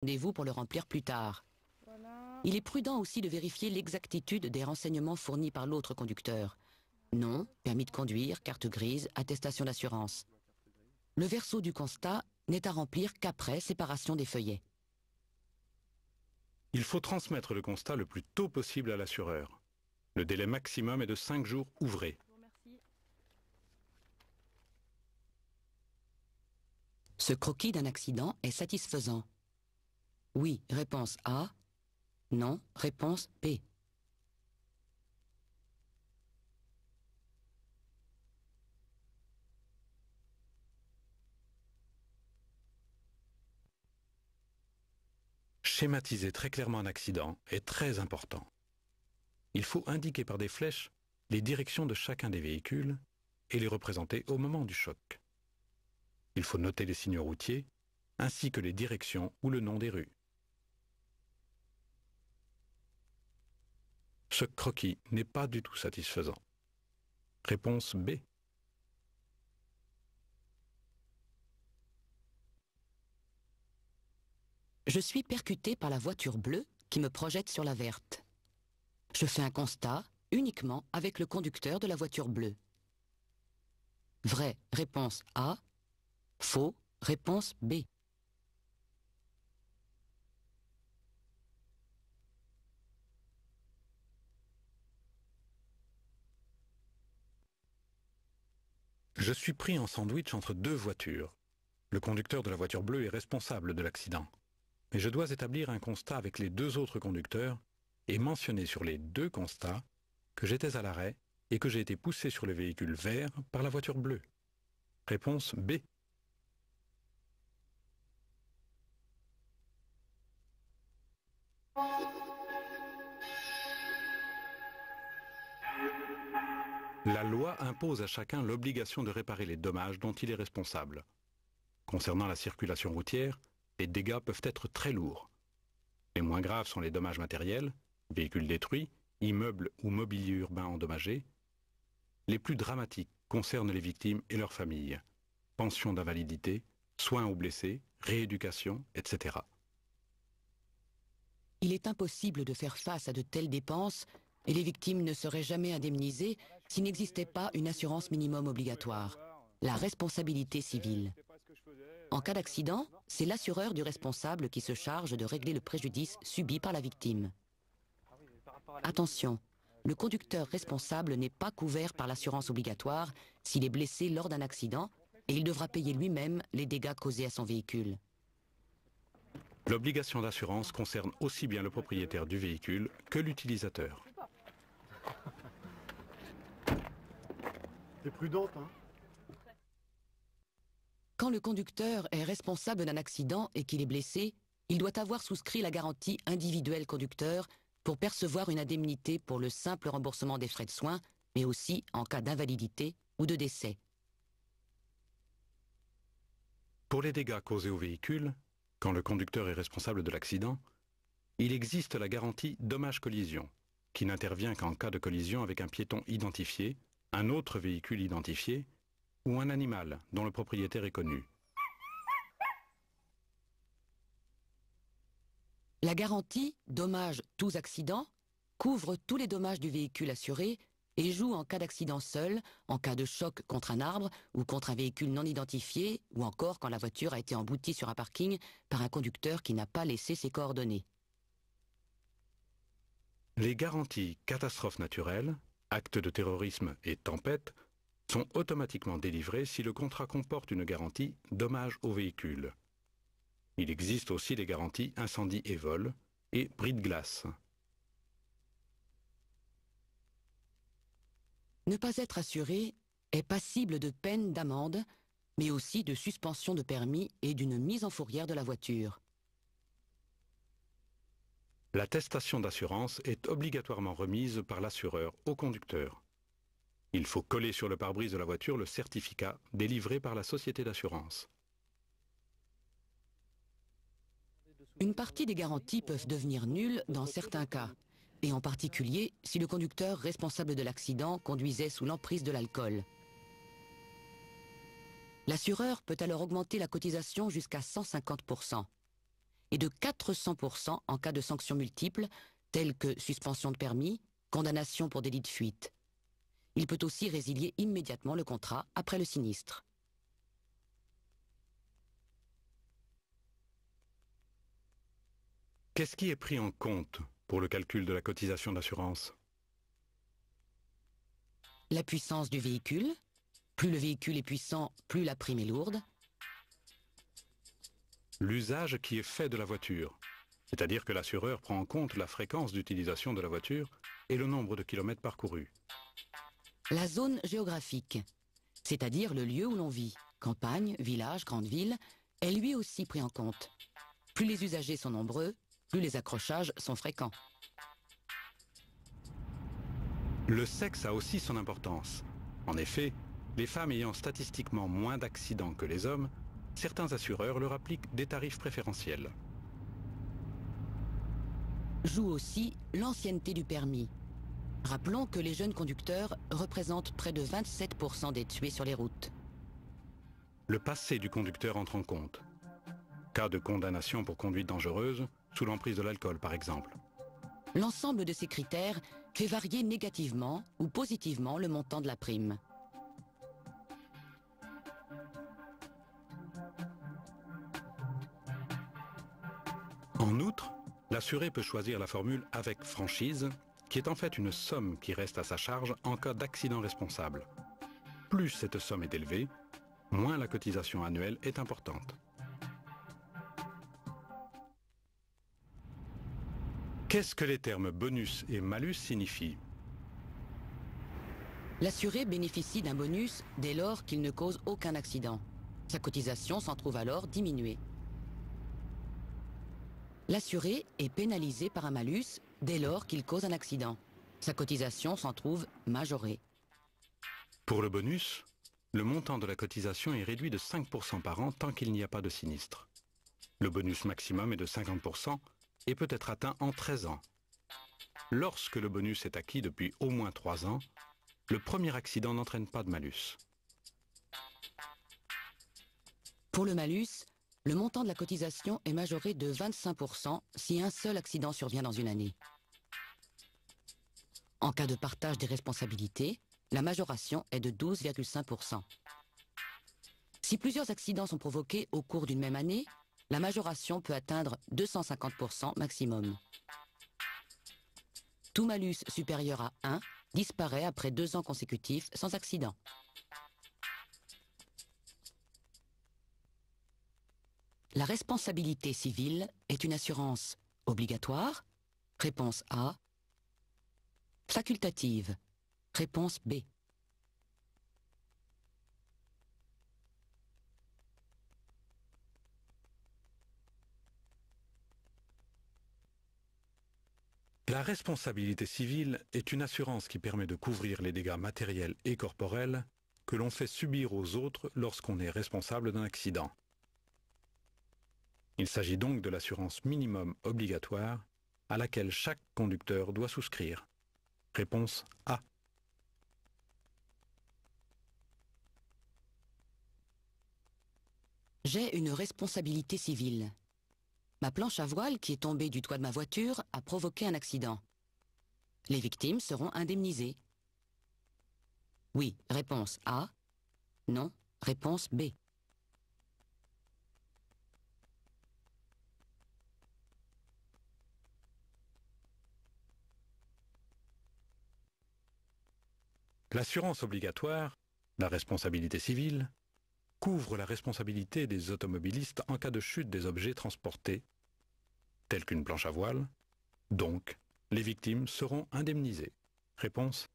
Rendez-vous pour le remplir plus tard. Voilà. Il est prudent aussi de vérifier l'exactitude des renseignements fournis par l'autre conducteur. Nom, permis de conduire, carte grise, attestation d'assurance. Le verso du constat n'est à remplir qu'après séparation des feuillets. Il faut transmettre le constat le plus tôt possible à l'assureur. Le délai maximum est de 5 jours ouvrés. Je vous remercie. Ce croquis d'un accident est satisfaisant. Oui, réponse A. Non, réponse B. Schématiser très clairement un accident est très important. Il faut indiquer par des flèches les directions de chacun des véhicules et les représenter au moment du choc. Il faut noter les signaux routiers ainsi que les directions ou le nom des rues. Ce croquis n'est pas du tout satisfaisant. Réponse B. Je suis percuté par la voiture bleue qui me projette sur la verte. Je fais un constat uniquement avec le conducteur de la voiture bleue. Vrai, réponse A. Faux, réponse B. Je suis pris en sandwich entre deux voitures. Le conducteur de la voiture bleue est responsable de l'accident. Mais je dois établir un constat avec les deux autres conducteurs et mentionner sur les deux constats que j'étais à l'arrêt et que j'ai été poussé sur le véhicule vert par la voiture bleue. Réponse B. La loi impose à chacun l'obligation de réparer les dommages dont il est responsable. Concernant la circulation routière, les dégâts peuvent être très lourds. Les moins graves sont les dommages matériels, véhicules détruits, immeubles ou mobilier urbain endommagés. Les plus dramatiques concernent les victimes et leurs familles. Pension d'invalidité, soins aux blessés, rééducation, etc. Il est impossible de faire face à de telles dépenses et les victimes ne seraient jamais indemnisées s'il n'existait pas une assurance minimum obligatoire, la responsabilité civile. En cas d'accident, c'est l'assureur du responsable qui se charge de régler le préjudice subi par la victime. Attention, le conducteur responsable n'est pas couvert par l'assurance obligatoire s'il est blessé lors d'un accident et il devra payer lui-même les dégâts causés à son véhicule. L'obligation d'assurance concerne aussi bien le propriétaire du véhicule que l'utilisateur. T'es prudente, hein? Quand le conducteur est responsable d'un accident et qu'il est blessé, il doit avoir souscrit la garantie individuelle conducteur pour percevoir une indemnité pour le simple remboursement des frais de soins, mais aussi en cas d'invalidité ou de décès. Pour les dégâts causés au véhicule, quand le conducteur est responsable de l'accident, il existe la garantie dommage-collision, qui n'intervient qu'en cas de collision avec un piéton identifié, un autre véhicule identifié ou un animal dont le propriétaire est connu. La garantie dommages tous accidents couvre tous les dommages du véhicule assuré et joue en cas d'accident seul, en cas de choc contre un arbre ou contre un véhicule non identifié ou encore quand la voiture a été emboutie sur un parking par un conducteur qui n'a pas laissé ses coordonnées. Les garanties catastrophes naturelles, actes de terrorisme et tempêtes sont automatiquement délivrées si le contrat comporte une garantie dommage au véhicule. Il existe aussi les garanties incendie et vol et bris de glace. Ne pas être assuré est passible de peine d'amende, mais aussi de suspension de permis et d'une mise en fourrière de la voiture. L'attestation d'assurance est obligatoirement remise par l'assureur au conducteur. Il faut coller sur le pare-brise de la voiture le certificat délivré par la société d'assurance. Une partie des garanties peuvent devenir nulles dans certains cas, et en particulier si le conducteur responsable de l'accident conduisait sous l'emprise de l'alcool. L'assureur peut alors augmenter la cotisation jusqu'à 150%. et de 400% en cas de sanctions multiples, telles que suspension de permis, condamnation pour délit de fuite. Il peut aussi résilier immédiatement le contrat après le sinistre. Qu'est-ce qui est pris en compte pour le calcul de la cotisation d'assurance? La puissance du véhicule. Plus le véhicule est puissant, plus la prime est lourde. L'usage qui est fait de la voiture, c'est-à-dire que l'assureur prend en compte la fréquence d'utilisation de la voiture et le nombre de kilomètres parcourus. La zone géographique, c'est-à-dire le lieu où l'on vit, campagne, village, grande ville, est lui aussi pris en compte. Plus les usagers sont nombreux, plus les accrochages sont fréquents. Le sexe a aussi son importance. En effet, les femmes ayant statistiquement moins d'accidents que les hommes, certains assureurs leur appliquent des tarifs préférentiels. Joue aussi l'ancienneté du permis. Rappelons que les jeunes conducteurs représentent près de 27% des tués sur les routes. Le passé du conducteur entre en compte. Cas de condamnation pour conduite dangereuse, sous l'emprise de l'alcool par exemple. L'ensemble de ces critères fait varier négativement ou positivement le montant de la prime. En outre, l'assuré peut choisir la formule avec franchise, qui est en fait une somme qui reste à sa charge en cas d'accident responsable. Plus cette somme est élevée, moins la cotisation annuelle est importante. Qu'est-ce que les termes bonus et malus signifient? L'assuré bénéficie d'un bonus dès lors qu'il ne cause aucun accident. Sa cotisation s'en trouve alors diminuée. L'assuré est pénalisé par un malus dès lors qu'il cause un accident. Sa cotisation s'en trouve majorée. Pour le bonus, le montant de la cotisation est réduit de 5% par an tant qu'il n'y a pas de sinistre. Le bonus maximum est de 50% et peut être atteint en 13 ans. Lorsque le bonus est acquis depuis au moins 3 ans, le premier accident n'entraîne pas de malus. Pour le malus, le montant de la cotisation est majoré de 25% si un seul accident survient dans une année. En cas de partage des responsabilités, la majoration est de 12,5%. Si plusieurs accidents sont provoqués au cours d'une même année, la majoration peut atteindre 250% maximum. Tout malus supérieur à 1 disparaît après 2 ans consécutifs sans accident. La responsabilité civile est une assurance obligatoire? Réponse A. Facultative? Réponse B. La responsabilité civile est une assurance qui permet de couvrir les dégâts matériels et corporels que l'on fait subir aux autres lorsqu'on est responsable d'un accident. Il s'agit donc de l'assurance minimum obligatoire à laquelle chaque conducteur doit souscrire. Réponse A. J'ai une responsabilité civile. Ma planche à voile qui est tombée du toit de ma voiture a provoqué un accident. Les victimes seront indemnisées. Oui, réponse A. Non, réponse B. L'assurance obligatoire, la responsabilité civile, couvre la responsabilité des automobilistes en cas de chute des objets transportés, tels qu'une planche à voile. Donc, les victimes seront indemnisées. Réponse